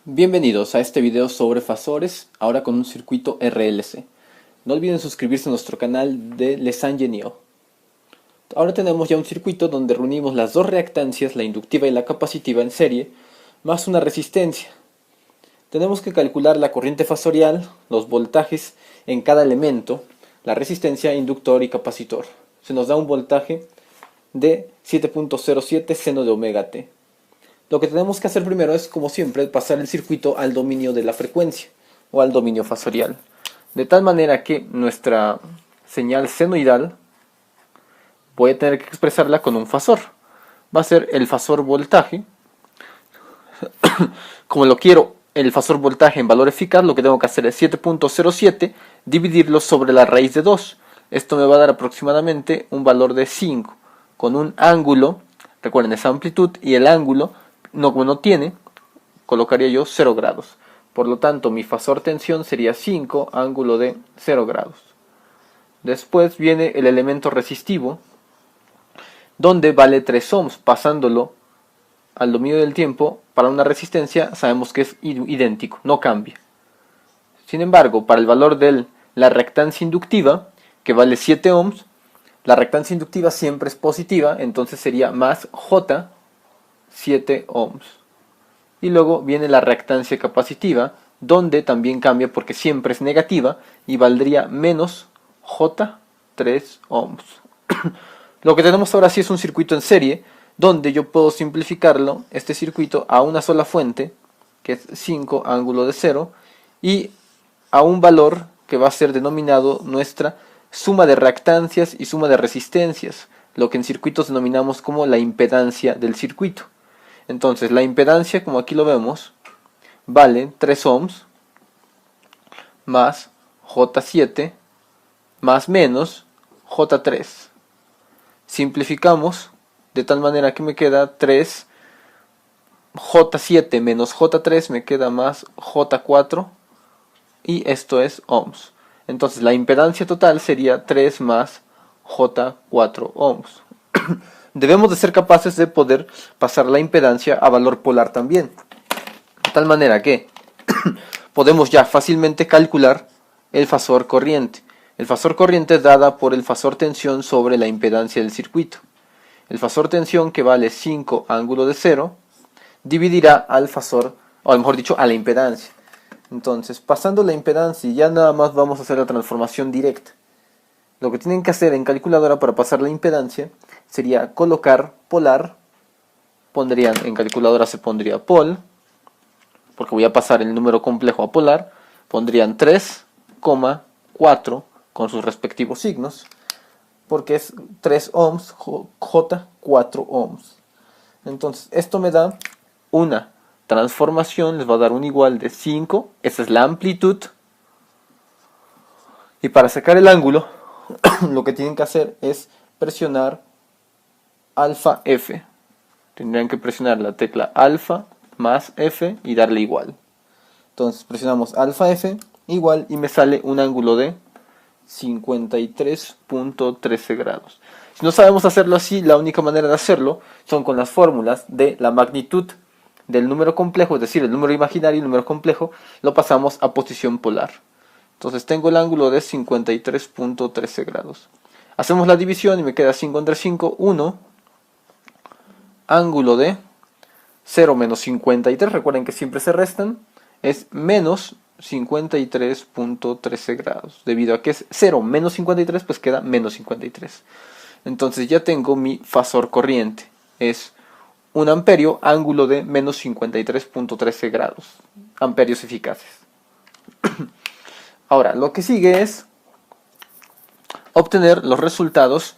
Bienvenidos a este video sobre fasores, ahora con un circuito RLC. No olviden suscribirse a nuestro canal de Les Ingenieurs. Ahora tenemos ya un circuito donde reunimos las dos reactancias, la inductiva y la capacitiva en serie, más una resistencia. Tenemos que calcular la corriente fasorial, los voltajes en cada elemento, la resistencia, inductor y capacitor. Se nos da un voltaje de 7.07 seno de omega t. Lo que tenemos que hacer primero es, como siempre, pasar el circuito al dominio de la frecuencia o al dominio fasorial. De tal manera que nuestra señal senoidal voy a tener que expresarla con un fasor. Va a ser el fasor voltaje. Como lo quiero el fasor voltaje en valor eficaz, lo que tengo que hacer es 7.07 dividirlo sobre la raíz de 2. Esto me va a dar aproximadamente un valor de 5 con un ángulo, recuerden esa amplitud, y el ángulo no tiene, colocaría yo 0 grados. Por lo tanto, mi fasor tensión sería 5, ángulo de 0 grados. Después viene el elemento resistivo, donde vale 3 ohms, pasándolo al dominio del tiempo. Para una resistencia sabemos que es idéntico, no cambia. Sin embargo, para el valor de la reactancia inductiva, que vale 7 ohms, la reactancia inductiva siempre es positiva, entonces sería más J 7 ohms. Y luego viene la reactancia capacitiva, donde también cambia porque siempre es negativa y valdría menos J 3 ohms. Lo que tenemos ahora sí es un circuito en serie, donde yo puedo simplificarlo, este circuito, a una sola fuente, que es 5 ángulo de 0, y a un valor que va a ser denominado nuestra suma de reactancias y suma de resistencias, lo que en circuitos denominamos como la impedancia del circuito. Entonces la impedancia, como aquí lo vemos, vale 3 ohms más J7 más menos J3. Simplificamos de tal manera que me queda 3 J7 menos J3, me queda más J4, y esto es ohms. Entonces la impedancia total sería 3 más J4 ohms. Debemos de ser capaces de poder pasar la impedancia a valor polar también. De tal manera que podemos ya fácilmente calcular el fasor corriente. El fasor corriente es dada por el fasor tensión sobre la impedancia del circuito. El fasor tensión, que vale 5 ángulo de 0, dividirá al fasor, o mejor dicho, a la impedancia. Entonces, pasando la impedancia, ya nada más vamos a hacer la transformación directa. Lo que tienen que hacer en calculadora para pasar la impedancia sería colocar polar. En calculadora se pondría pol, porque voy a pasar el número complejo a polar. Pondrían 3,4 con sus respectivos signos, porque es 3 ohms, J 4 ohms. Entonces esto me da una transformación, les va a dar un igual de 5, esa es la amplitud. Y para sacar el ángulo, lo que tienen que hacer es presionar alfa F. Tendrían que presionar la tecla alfa más F y darle igual. Entonces presionamos alfa F igual y me sale un ángulo de 53.13 grados. Si no sabemos hacerlo así, la única manera de hacerlo son con las fórmulas de la magnitud del número complejo, es decir, el número imaginario y el número complejo, lo pasamos a posición polar. Entonces tengo el ángulo de 53.13 grados. Hacemos la división y me queda 5 entre 5, 1. Ángulo de 0 menos 53, recuerden que siempre se restan, es menos 53.13 grados. Debido a que es 0 menos 53, pues queda menos 53. Entonces ya tengo mi fasor corriente. Es 1 amperio, ángulo de menos 53.13 grados. Amperios eficaces. Ahora, lo que sigue es obtener los resultados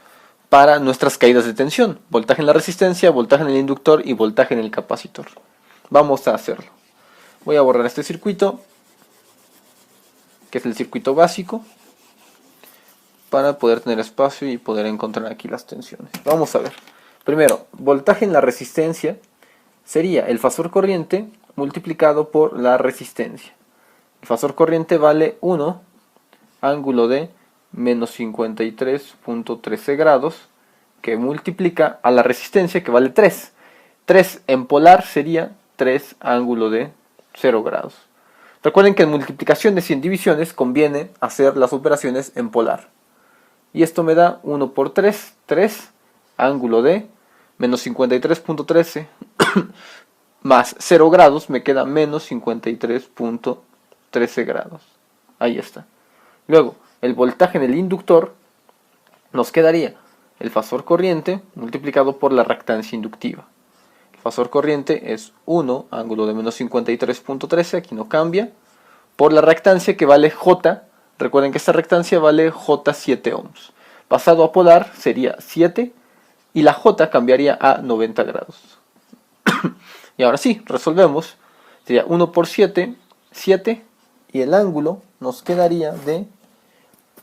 para nuestras caídas de tensión. Voltaje en la resistencia, voltaje en el inductor y voltaje en el capacitor. Vamos a hacerlo. Voy a borrar este circuito, que es el circuito básico, para poder tener espacio y poder encontrar aquí las tensiones. Vamos a ver. Primero, voltaje en la resistencia sería el fasor corriente multiplicado por la resistencia. El fasor corriente vale 1, ángulo de menos 53.13 grados, que multiplica a la resistencia, que vale 3. 3 en polar sería 3 ángulo de 0 grados. Recuerden que en multiplicación de 100 divisiones conviene hacer las operaciones en polar. Y esto me da 1 por 3, 3, ángulo de menos 53.13 más 0 grados, me queda menos 53.13 grados. Ahí está. Luego, el voltaje en el inductor nos quedaría el fasor corriente multiplicado por la reactancia inductiva. El fasor corriente es 1, ángulo de menos 53.13, aquí no cambia, por la reactancia que vale J. Recuerden que esta reactancia vale J 7 ohms. Pasado a polar sería 7 y la J cambiaría a 90 grados. Y ahora sí, resolvemos. Sería 1 por 7, 7, y el ángulo nos quedaría de,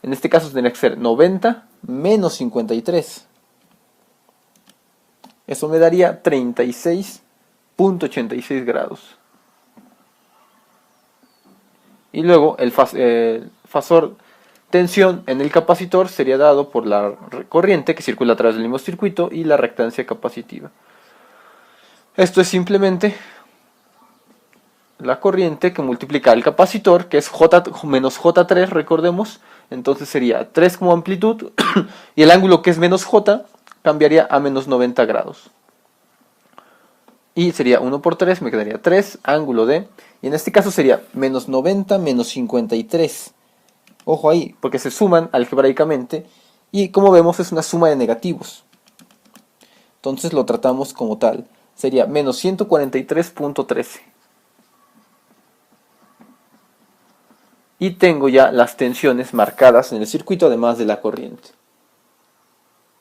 en este caso tendría que ser 90 menos 53. Eso me daría 36.86 grados. Y luego el fasor tensión en el capacitor sería dado por la corriente que circula a través del mismo circuito y la reactancia capacitiva. Esto es simplemente la corriente que multiplica el capacitor, que es J menos J3, recordemos. Entonces sería 3 como amplitud y el ángulo que es menos J cambiaría a menos 90 grados. Y sería 1 por 3, me quedaría 3, ángulo de, y en este caso sería menos 90 menos 53. Ojo ahí, porque se suman algebraicamente y como vemos es una suma de negativos. Entonces lo tratamos como tal. Sería menos 143.13. Y tengo ya las tensiones marcadas en el circuito además de la corriente.